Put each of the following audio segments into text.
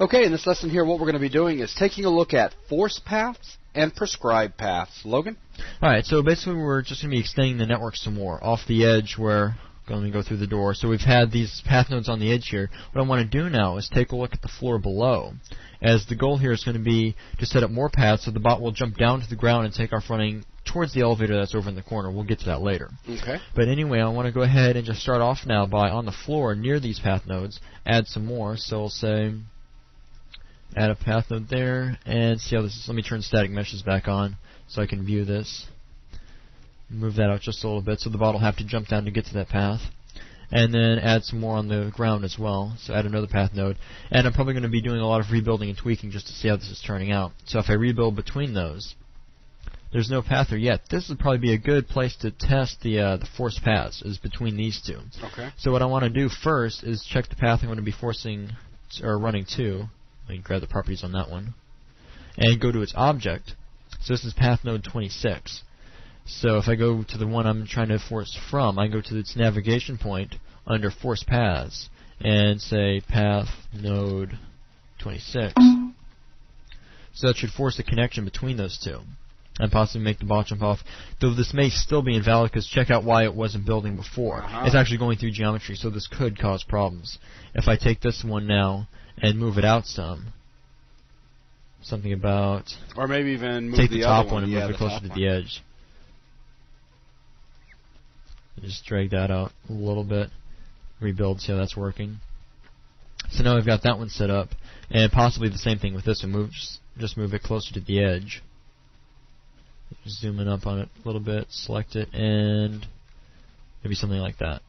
Okay, in this lesson here, what we're going to be doing is taking a look at force paths and prescribed paths. Logan? Alright, so basically we're just going to be extending the network some more off the edge where going to go through the door. So we've had these path nodes on the edge here. What I want to do now is take a look at the floor below, as the goal here is going to be to set up more paths so the bot will jump down to the ground and take off running towards the elevator that's over in the corner. We'll get to that later. Okay. But anyway, I want to go ahead and just start off now by, on the floor near these path nodes, add some more. So we'll say add a path node there, and see how this is. Let me turn static meshes back on so I can view this. Move that out just a little bit so the bot will have to jump down to get to that path. And then add some more on the ground as well. So add another path node. And I'm probably going to be doing a lot of rebuilding and tweaking just to see how this is turning out. So if I rebuild between those, there's no path there yet. This would probably be a good place to test the force paths, is between these two. Okay. So what I want to do first is check the path I'm going to be forcing or running to. Let me grab the properties on that one. And go to its object. So this is path node 26. So if I go to the one I'm trying to force from, I go to its navigation point under force paths and say path node 26. So that should force a connection between those two and possibly make the bot jump off. Though this may still be invalid because check out why it wasn't building before. It's actually going through geometry, so this could cause problems. If I take this one now and move it out something about... Or maybe even move take the top other one and move it closer to the edge. Just drag that out a little bit. Rebuild, see how that's working. So now we've got that one set up, and possibly the same thing with this one. Just move it closer to the edge. Zoom in up on it a little bit, select it, and maybe something like that.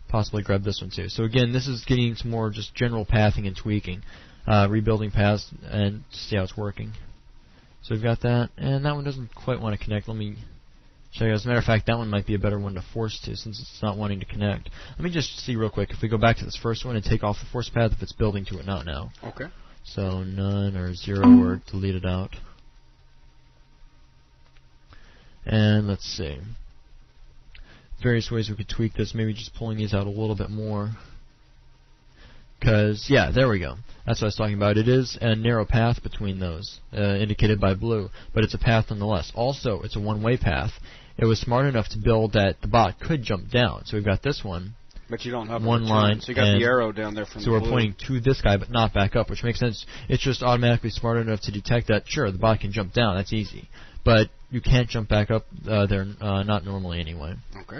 Possibly grab this one too. So again, this is getting some more just general pathing and tweaking, rebuilding paths, and see how it's working. So we've got that, and that one doesn't quite want to connect. Let me check out. As a matter of fact, that one might be a better one to force to, since it's not wanting to connect. Let me just see real quick. If we go back to this first one and take off the force path, if it's building to it, not now. Okay. So none or 0 or delete it out. And let's see. Various ways we could tweak this. Maybe just pulling these out a little bit more. Because, yeah, there we go. That's what I was talking about. It is a narrow path between those, indicated by blue, but it's a path nonetheless. Also, it's a one-way path. It was smart enough to build that the bot could jump down. So we've got this one. But you don't have one line. So you got the arrow down there from the So we're pointing to this guy, but not back up, which makes sense. It's just automatically smart enough to detect that, sure, the bot can jump down. That's easy. But you can't jump back up there, not normally anyway. Okay.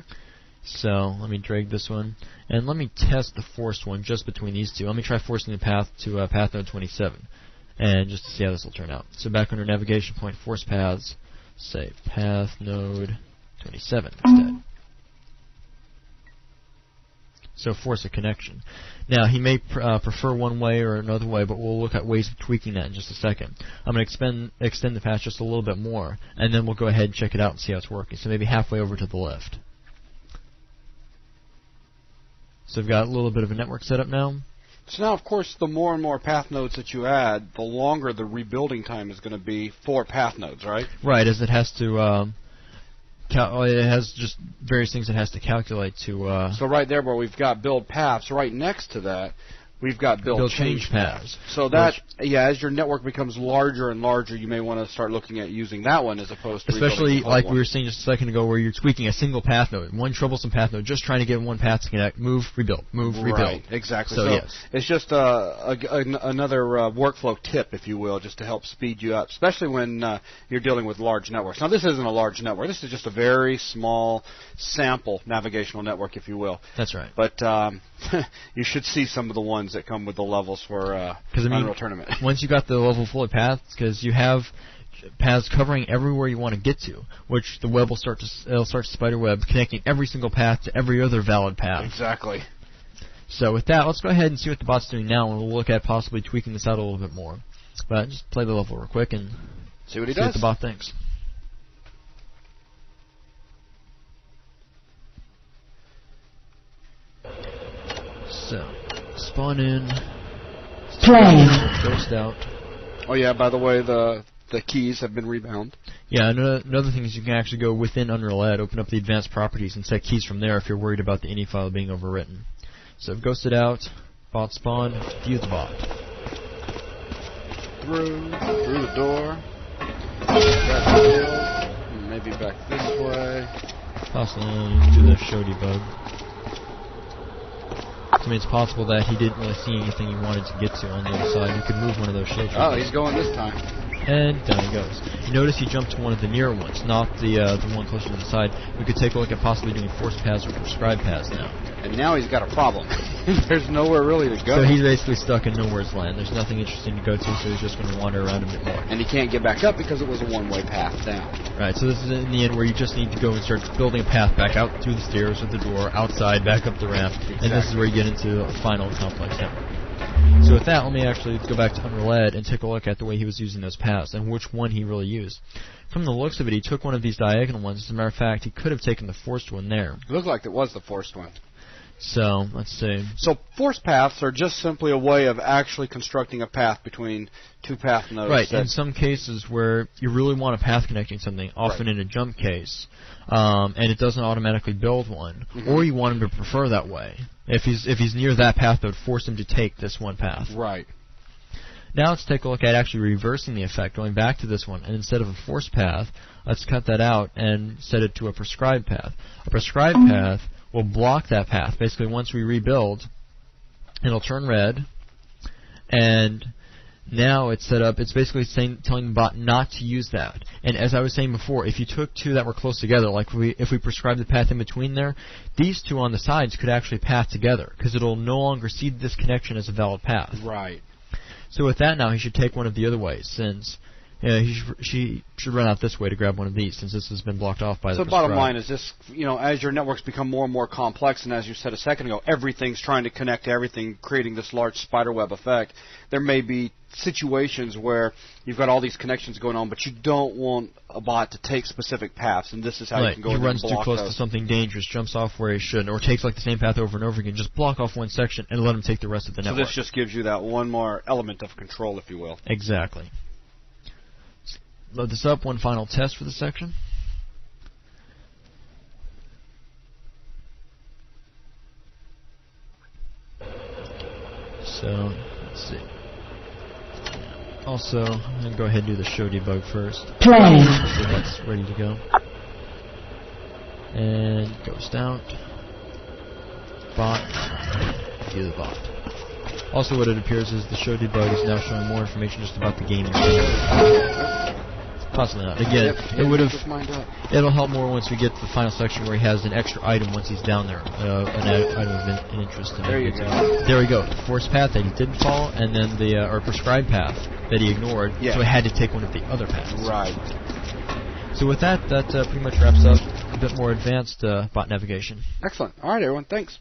So let me drag this one, and let me test the forced one just between these two. Let me try forcing the path to path node 27, and just to see how this will turn out. So back under navigation point, force paths, say path node 27 instead. So force a connection. Now he may prefer one way or another way, but we'll look at ways of tweaking that in just a second. I'm going to extend the path just a little bit more, and then we'll go ahead and check it out and see how it's working. So maybe halfway over to the left. So we've got a little bit of a network set up now. So now, of course, the more and more path nodes that you add, the longer the rebuilding time is going to be for path nodes, right? Right, as it has to, it has just various things it has to calculate to... So right there where we've got build paths, right next to that, we've got build change paths. So that, yeah, as your network becomes larger and larger, you may want to start looking at using that one as opposed to especially like one. We were saying just a second ago, where you're tweaking a single path node, one troublesome path node, just trying to get one path to connect, move, rebuild, move, rebuild. Right, exactly. So yes. It's just another workflow tip, if you will, just to help speed you up, especially when you're dealing with large networks. Now, this isn't a large network. This is just a very small sample navigational network, if you will. That's right. But you should see some of the ones that come with the levels for Unreal Tournament. Once you got the level full of paths, because you have paths covering everywhere you want to get to, which the web will start to spider web, connecting every single path to every other valid path. Exactly. So with that, let's go ahead and see what the bot's doing now, and we'll look at possibly tweaking this out a little bit more. But just play the level real quick and see what the bot thinks. So, spawn in. Play. Ghost out. Oh yeah, by the way, the keys have been rebound. Yeah, another thing is you can actually go within UnrealEd, open up the advanced properties, and set keys from there if you're worried about the ini file being overwritten. So I've ghosted out. Bot spawn, view the bot. Through the door. Grab the shield. Maybe back this way. Possibly do the show debug. So, I mean, it's possible that he didn't really see anything he wanted to get to on the other side. You could move one of those shields. Oh, he's going this time. And down he goes. You notice he jumped to one of the nearer ones, not the one closer to the side. We could take a look at possibly doing forced paths or prescribed paths now. And now he's got a problem. There's nowhere really to go. So he's basically stuck in nowhere's land. There's nothing interesting to go to, so he's just going to wander around a bit more. And he can't get back up because it was a one-way path down. Right, so this is in the end where you just need to go and start building a path back out through the stairs with the door, outside, back up the ramp, and this is where you get into a final complex network. So with that, let me actually go back to UnrealEd and take a look at the way he was using those paths and which one he really used. From the looks of it, he took one of these diagonal ones. As a matter of fact, he could have taken the forced one there. It looked like it was the forced one. So, let's see. So forced paths are just simply a way of actually constructing a path between two path nodes. Right, in some cases where you really want a path connecting something, often in a jump case, and it doesn't automatically build one, or you want him to prefer that way. If he's near that path, that would force him to take this one path. Right. Now let's take a look at actually reversing the effect, going back to this one, and instead of a forced path, let's cut that out and set it to a prescribed path. A prescribed path will block that path. Basically, once we rebuild, it'll turn red, and now it's set up, it's basically telling the bot not to use that. And as I was saying before, if you took two that were close together, like if we prescribed the path in between there, these two on the sides could actually path together, because it'll no longer see this connection as a valid path. Right. So with that now, he should take one of the other ways, since she should run out this way to grab one of these, since this has been blocked off by the prescribed. So bottom line is this, as your networks become more and more complex, and as you said a second ago, everything's trying to connect to everything, creating this large spiderweb effect, there may be situations where you've got all these connections going on, but you don't want a bot to take specific paths, and this is how you can go in and block he runs too close to something dangerous, jumps off where he shouldn't, or takes like the same path over and over again, just block off one section and let him take the rest of the network. So this just gives you that one more element of control, if you will. Exactly. Load this up, one final test for the section. So, let's see. Also, I'm going to go ahead and do the show debug first. Play. So that's ready to go. And ghost out. Bot. View the bot. Also, what it appears is the show debug is now showing more information just about the game itself. Possibly not. Again, it'll help more once we get to the final section where he has an extra item once he's down there, an item of interest. There you go. There we go. The forced path that he didn't follow, and then the prescribed path that he ignored, so he had to take one of the other paths. Right. So with that, pretty much wraps up a bit more advanced bot navigation. Excellent. All right, everyone. Thanks.